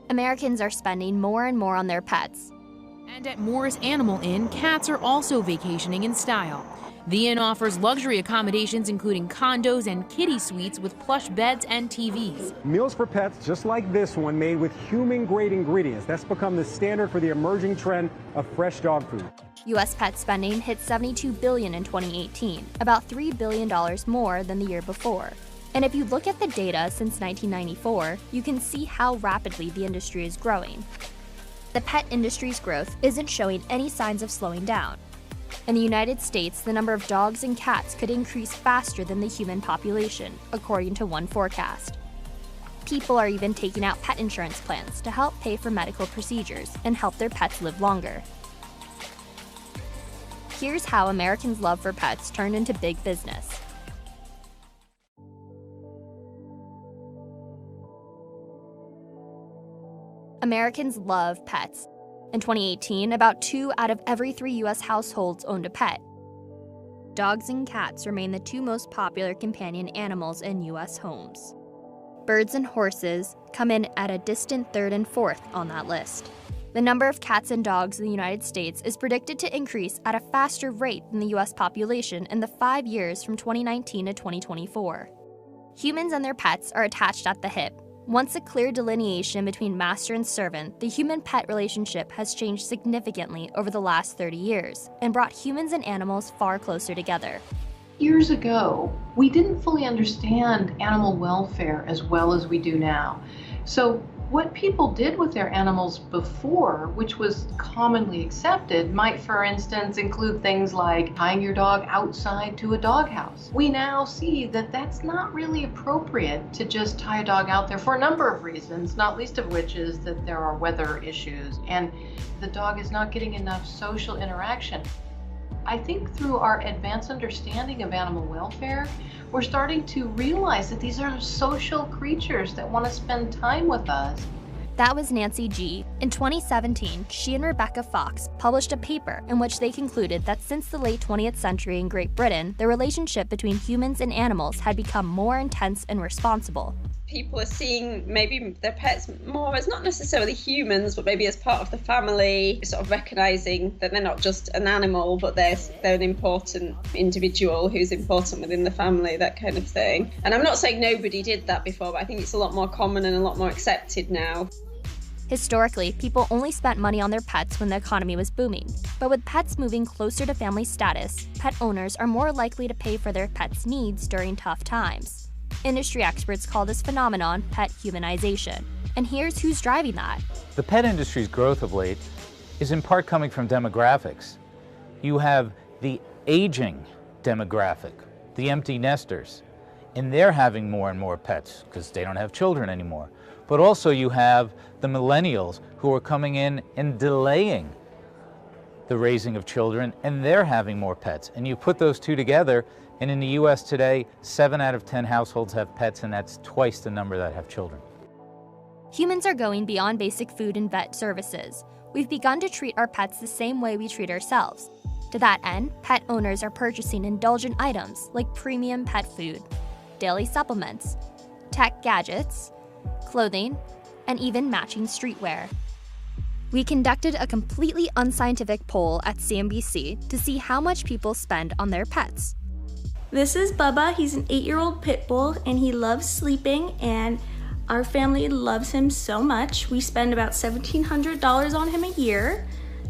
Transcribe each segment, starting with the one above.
Americans are spending more and more on their pets. And at Morris Animal Inn, cats are also vacationing in style. The inn offers luxury accommodations including condos and kiddie suites with plush beds and TVs. Meals for pets just like this one made with human-grade ingredients. That's become the standard for the emerging trend of fresh dog food. U.S. pet spending hit $72 billion in 2018, about $3 billion more than the year before. And if you look at the data since 1994, you can see how rapidly the industry is growing. The pet industry's growth isn't showing any signs of slowing down. In the United States, the number of dogs and cats could increase faster than the human population, according to one forecast. People are even taking out pet insurance plans to help pay for medical procedures and help their pets live longer. Here's how Americans' love for pets turned into big business. Americans love pets. In 2018, about 2 out of every 3 U.S. households owned a pet. Dogs and cats remain the 2 most popular companion animals in U.S. homes. Birds and horses come in at a distant 3rd and 4th on that list. The number of cats and dogs in the United States is predicted to increase at a faster rate than the U.S. population in the 5 years from 2019 to 2024. Humans and their pets are attached at the hip. Once a clear delineation between master and servant, the human-pet relationship has changed significantly over the last 30 years and brought humans and animals far closer together. Years ago, we didn't fully understand animal welfare as well as we do now. So what people did with their animals before, which was commonly accepted, might, for instance, include things like tying your dog outside to a doghouse. We now see that that's not really appropriate to just tie a dog out there for a number of reasons, not least of which is that there are weather issues and the dog is not getting enough social interaction. I think through our advanced understanding of animal welfare, we're starting to realize that these are social creatures that want to spend time with us. That was Nancy G. In 2017, she and Rebecca Fox published a paper in which they concluded that since the late 20th century in Great Britain, the relationship between humans and animals had become more intense and responsible. People are seeing maybe their pets more as not necessarily humans, but maybe as part of the family, sort of recognizing that they're not just an animal, but they're an important individual who's important within the family, that kind of thing. And I'm not saying nobody did that before, but I think it's a lot more common and a lot more accepted now. Historically, people only spent money on their pets when the economy was booming. But with pets moving closer to family status, pet owners are more likely to pay for their pets' needs during tough times. Industry experts call this phenomenon pet humanization. And here's who's driving that. The pet industry's growth of late is in part coming from demographics. You have the aging demographic, the empty nesters, and they're having more and more pets because they don't have children anymore. But also you have the millennials who are coming in and delaying the raising of children, and they're having more pets. And you put those two together, and in the U.S. today, 7 out of 10 households have pets, and that's twice the number that have children. Humans are going beyond basic food and vet services. We've begun to treat our pets the same way we treat ourselves. To that end, pet owners are purchasing indulgent items like premium pet food, daily supplements, tech gadgets, clothing, and even matching streetwear. We conducted a completely unscientific poll at CNBC to see how much people spend on their pets. This is Bubba. He's an 8-year-old pit bull and he loves sleeping, and our family loves him so much. We spend about $1,700 on him a year.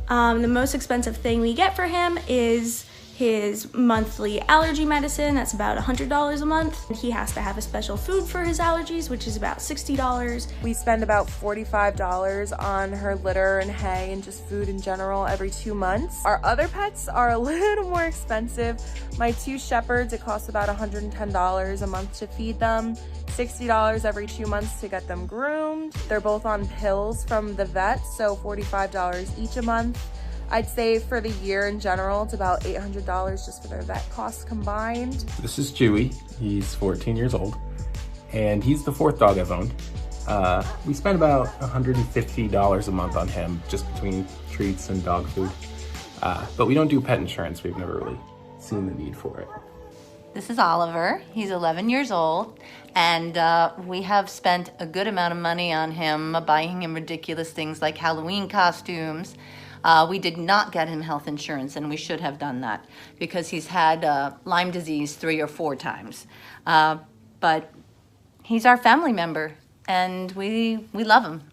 The most expensive thing we get for him is his monthly allergy medicine. That's about $100 a month. He has to have a special food for his allergies, which is about $60. We spend about $45 on her litter and hay and just food in general every 2 months. Our other pets are a little more expensive. My 2 shepherds, it costs about $110 a month to feed them, $60 every 2 months to get them groomed. They're both on pills from the vet, so $45 each a month. I'd say for the year in general, it's about $800 just for their vet costs combined. This is Chewy. He's 14 years old, and he's the 4th dog I've owned. We spend about $150 a month on him, just between treats and dog food. But we don't do pet insurance. We've never really seen the need for it. This is Oliver. He's 11 years old, and we have spent a good amount of money on him, buying him ridiculous things like Halloween costumes. We did not get him health insurance, and we should have done that because he's had Lyme disease 3 or 4 times. But he's our family member, and we love him.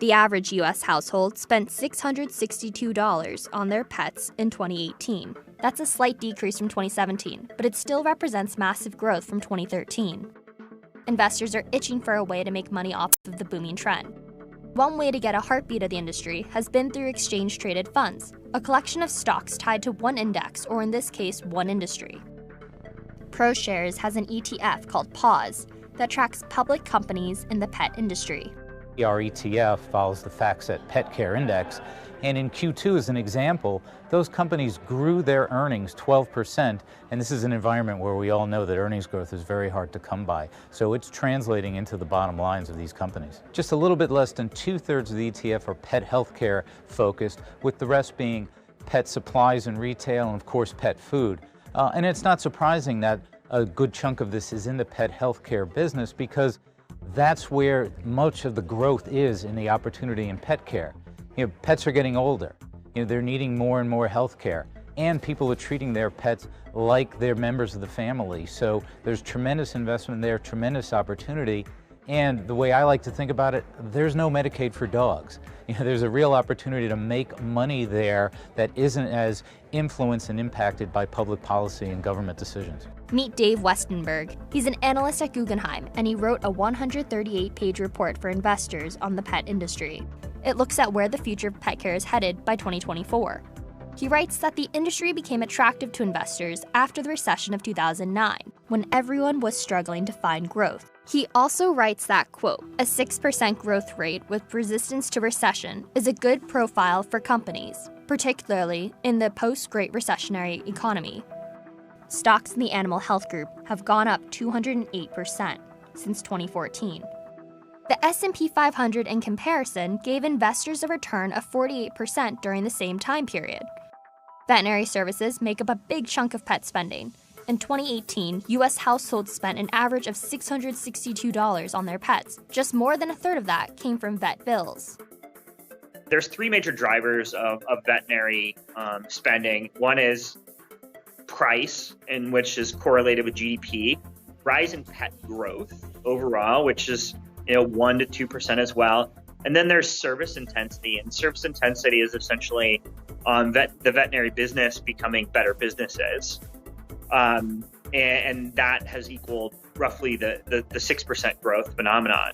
The average U.S. household spent $662 on their pets in 2018. That's a slight decrease from 2017, but it still represents massive growth from 2013. Investors are itching for a way to make money off of the booming trend. One way to get a heartbeat of the industry has been through exchange-traded funds, a collection of stocks tied to one index, or in this case, one industry. ProShares has an ETF called PAWS that tracks public companies in the pet industry. Our ETF follows the FactSet Pet Care Index, and in Q2 as an example, those companies grew their earnings 12%, and this is an environment where we all know that earnings growth is very hard to come by, so it's translating into the bottom lines of these companies. Just a little bit less than 2/3 of the ETF are pet healthcare focused, with the rest being pet supplies and retail, and of course pet food. And it's not surprising that a good chunk of this is in the pet healthcare business, because that's where much of the growth is in the opportunity in pet care. Pets are getting older. They're needing more and more health care, and people are treating their pets like they're members of the family. So there's tremendous investment there, tremendous opportunity. And the way I like to think about it, there's no Medicaid for dogs. There's a real opportunity to make money there that isn't as influenced and impacted by public policy and government decisions. Meet Dave Westenberg. He's an analyst at Guggenheim, and he wrote a 138-page report for investors on the pet industry. It looks at where the future of pet care is headed by 2024. He writes that the industry became attractive to investors after the recession of 2009, when everyone was struggling to find growth. He also writes that, quote, a 6% growth rate with resistance to recession is a good profile for companies, particularly in the post-Great Recessionary economy. Stocks in the animal health group have gone up 208% since 2014. The S&P 500 in comparison gave investors a return of 48% during the same time period. Veterinary services make up a big chunk of pet spending. In 2018, U.S. households spent an average of $662 on their pets. Just more than a third of that came from vet bills. There's 3 major drivers of veterinary spending. One is price, in which is correlated with GDP, rise in pet growth overall, which is 1 to 2% as well. And then there's service intensity, and service intensity is essentially the veterinary business becoming better businesses. And that has equaled roughly the 6% growth phenomenon.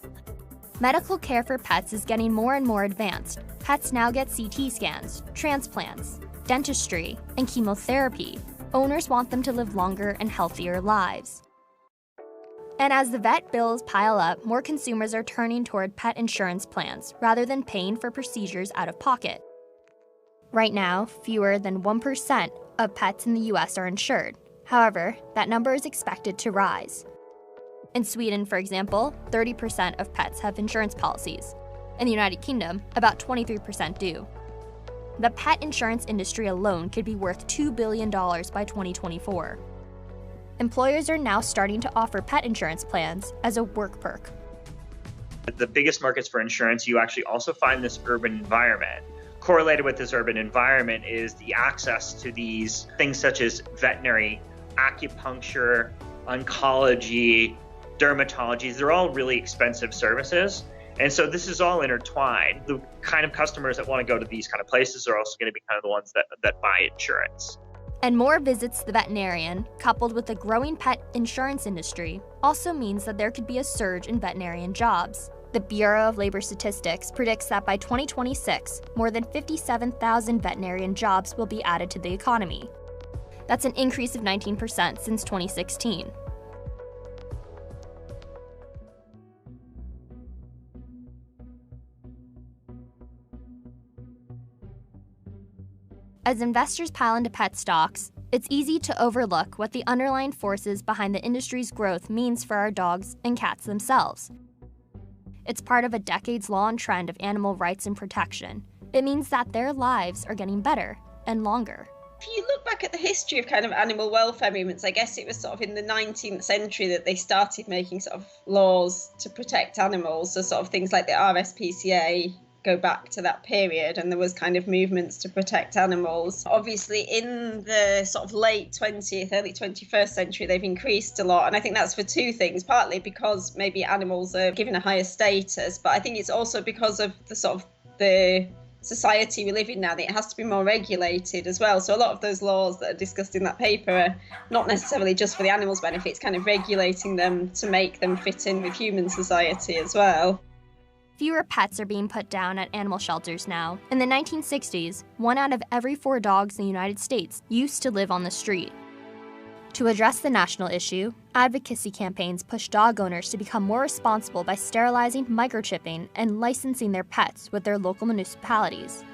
Medical care for pets is getting more and more advanced. Pets now get CT scans, transplants, dentistry, and chemotherapy. Owners want them to live longer and healthier lives. And as the vet bills pile up, more consumers are turning toward pet insurance plans rather than paying for procedures out of pocket. Right now, fewer than 1% of pets in the US are insured. However, that number is expected to rise. In Sweden, for example, 30% of pets have insurance policies. In the United Kingdom, about 23% do. The pet insurance industry alone could be worth $2 billion by 2024. Employers are now starting to offer pet insurance plans as a work perk. The biggest markets for insurance, you actually also find this urban environment. Correlated with this urban environment is the access to these things such as veterinary, acupuncture, oncology, dermatology. They're all really expensive services. And so this is all intertwined. The kind of customers that want to go to these kind of places are also going to be kind of the ones that buy insurance. And more visits to the veterinarian, coupled with the growing pet insurance industry, also means that there could be a surge in veterinarian jobs. The Bureau of Labor Statistics predicts that by 2026, more than 57,000 veterinarian jobs will be added to the economy. That's an increase of 19% since 2016. As investors pile into pet stocks, it's easy to overlook what the underlying forces behind the industry's growth means for our dogs and cats themselves. It's part of a decades-long trend of animal rights and protection, It means that their lives are getting better and longer. If you look back at the history of kind of animal welfare movements, I guess it was sort of in the 19th century that they started making sort of laws to protect animals. So sort of things like the RSPCA go back to that period, and there was kind of movements to protect animals. Obviously, in the sort of late 20th, early 21st century, they've increased a lot. And I think that's for two things, partly because maybe animals are given a higher status, but I think it's also because of the sort of the society we live in now, that it has to be more regulated as well. So a lot of those laws that are discussed in that paper are not necessarily just for the animals' benefit, it's kind of regulating them to make them fit in with human society as well. Fewer pets are being put down at animal shelters now. In the 1960s, 1 out of every 4 dogs in the United States used to live on the street. To address the national issue, advocacy campaigns push dog owners to become more responsible by sterilizing, microchipping, and licensing their pets with their local municipalities.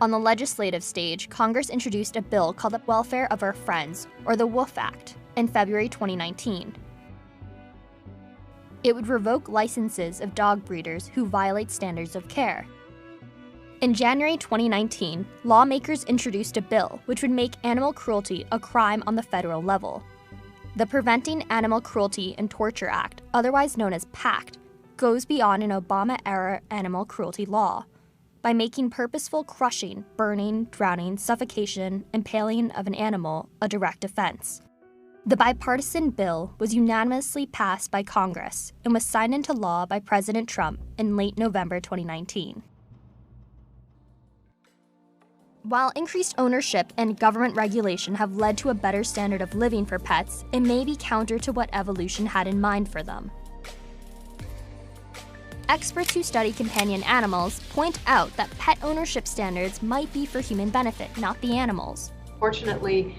On the legislative stage, Congress introduced a bill called the Welfare of Our Friends, or the WOOF Act, in February 2019. It would revoke licenses of dog breeders who violate standards of care. In January 2019, lawmakers introduced a bill which would make animal cruelty a crime on the federal level. The Preventing Animal Cruelty and Torture Act, otherwise known as PACT, goes beyond an Obama-era animal cruelty law by making purposeful crushing, burning, drowning, suffocation, impaling of an animal a direct offense. The bipartisan bill was unanimously passed by Congress and was signed into law by President Trump in late November 2019. While increased ownership and government regulation have led to a better standard of living for pets, it may be counter to what evolution had in mind for them. Experts who study companion animals point out that pet ownership standards might be for human benefit, not the animals. Fortunately,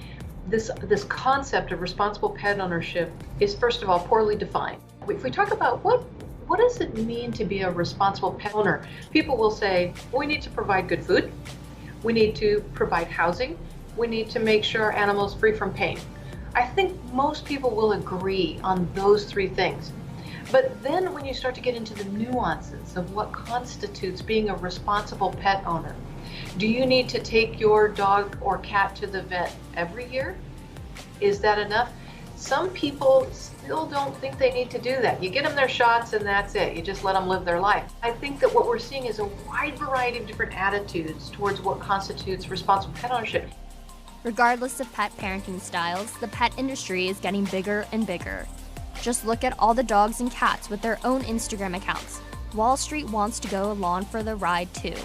this concept of responsible pet ownership is, first of all, poorly defined. If we talk about what does it mean to be a responsible pet owner, people will say, well, we need to provide good food. We need to provide housing. We need to make sure our animals are free from pain. I think most people will agree on those 3 things. But then when you start to get into the nuances of what constitutes being a responsible pet owner, do you need to take your dog or cat to the vet every year? Is that enough? Some people still don't think they need to do that. You get them their shots and that's it. You just let them live their life. I think that what we're seeing is a wide variety of different attitudes towards what constitutes responsible pet ownership. Regardless of pet parenting styles, the pet industry is getting bigger and bigger. Just look at all the dogs and cats with their own Instagram accounts. Wall Street wants to go along for the ride too.